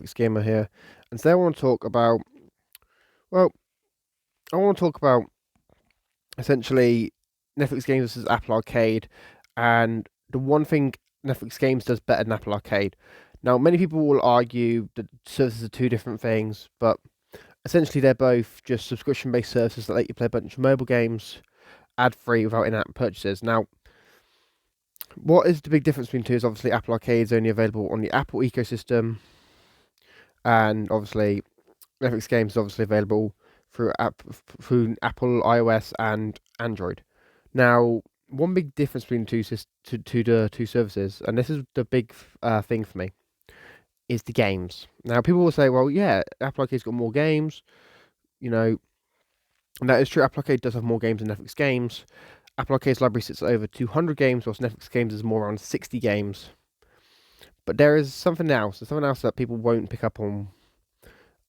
Netflix Gamer here, and today well, I want to talk about essentially Netflix Games versus Apple Arcade, and the one thing Netflix Games does better than Apple Arcade. Now, many people will argue that services are two different things, but essentially they're both just subscription-based services that let you play a bunch of mobile games ad-free without in-app purchases. Now, what is the big difference between the two is obviously Apple Arcade is only available on the Apple ecosystem, and obviously Netflix Games is obviously available through Apple iOS and Android. Now, one big difference between the two services, and this is the big thing for me, is the games. Now, people will say, well, yeah, Apple Arcade's got more games, you know, and that is true. Apple Arcade does have more games than Netflix Games. Apple Arcade's library sits at over 200 games, whilst Netflix Games is more around 60 games. But there is something else. There's something else that people won't pick up on,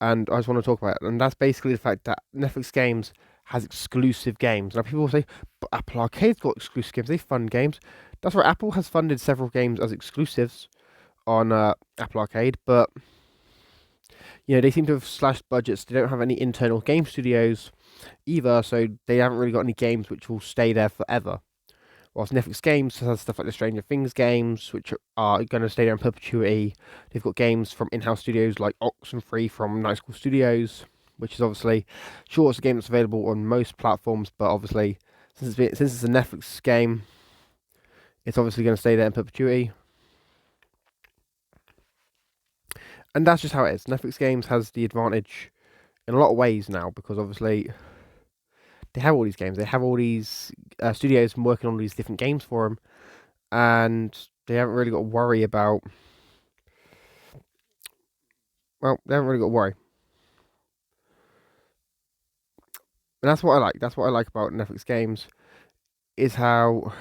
and I just want to talk about it. And that's basically the fact that Netflix Games has exclusive games. Now, people will say, but Apple Arcade's got exclusive games. They fund games. That's right. Apple has funded several games as exclusives on Apple Arcade, but they seem to have slashed budgets. They don't have any internal game studios either, so they haven't really got any games which will stay there forever. Whilst Netflix Games has stuff like the Stranger Things games, which are going to stay there in perpetuity. They've got games from in-house studios like Oxenfree from Night School Studios, which is obviously, sure, it's a game that's available on most platforms, but obviously, since it's a Netflix game, it's obviously going to stay there in perpetuity. And that's just how it is. Netflix Games has the advantage in a lot of ways now, because obviously they have all these games. They have all these studios working on these different games for them, and they haven't really got to worry about. Well, they haven't really got to worry, and that's what I like. That's what I like about Netflix Games, is how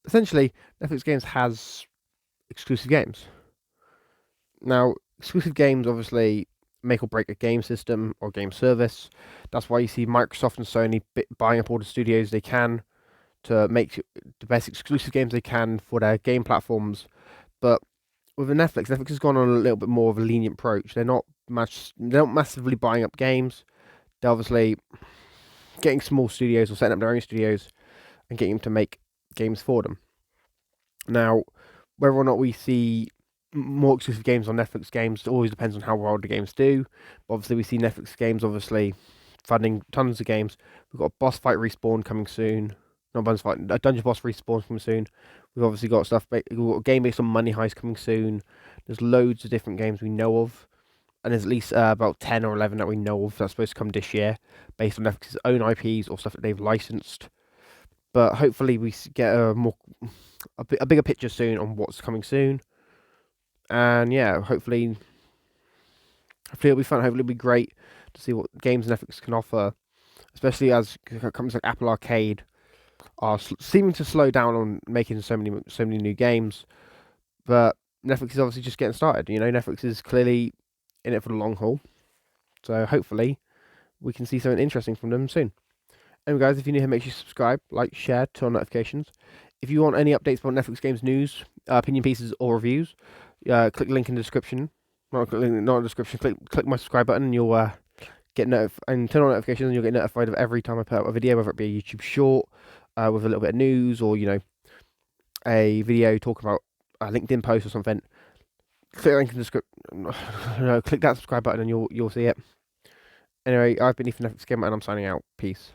essentially Netflix Games has exclusive games. Now, exclusive games obviously make or break a game system or game service. That's why you see Microsoft and Sony buying up all the studios they can to make the best exclusive games they can for their game platforms. But with Netflix has gone on a little bit more of a lenient approach. They're not massively buying up games. They're obviously getting small studios or setting up their own studios and getting them to make games for them. Now, whether or not we see more exclusive games on Netflix Games, it always depends on how well the games do. But obviously, we see Netflix Games obviously funding tons of games. We've got Boss Fight Respawn coming soon. Not Boss Fight, a Dungeon Boss Respawn coming soon. We've obviously got we've got a game based on Money Heist coming soon. There's loads of different games we know of, and there's at least about 10 or 11 that we know of that's supposed to come this year, based on Netflix's own IPs or stuff that they've licensed. But hopefully we get a bigger picture soon on what's coming soon. And yeah, hopefully it'll be fun. Hopefully it'll be great to see what games Netflix can offer, especially as companies like Apple Arcade are seeming to slow down on making so many new games. But Netflix is obviously just getting started. Netflix is clearly in it for the long haul. So hopefully we can see something interesting from them soon. Anyway, guys, if you're new here, make sure you subscribe, like, share, turn on notifications. If you want any updates about Netflix Games news, opinion pieces, or reviews, click the link in the description. Not in the description. Click my subscribe button, and you'll get and turn on notifications, and you'll get notified of every time I put up a video, whether it be a YouTube short with a little bit of news, or a video talking about a LinkedIn post or something. Click the link in the description. Click that subscribe button, and you'll see it. Anyway, I've been Ethan Netflix Gamer, and I'm signing out. Peace.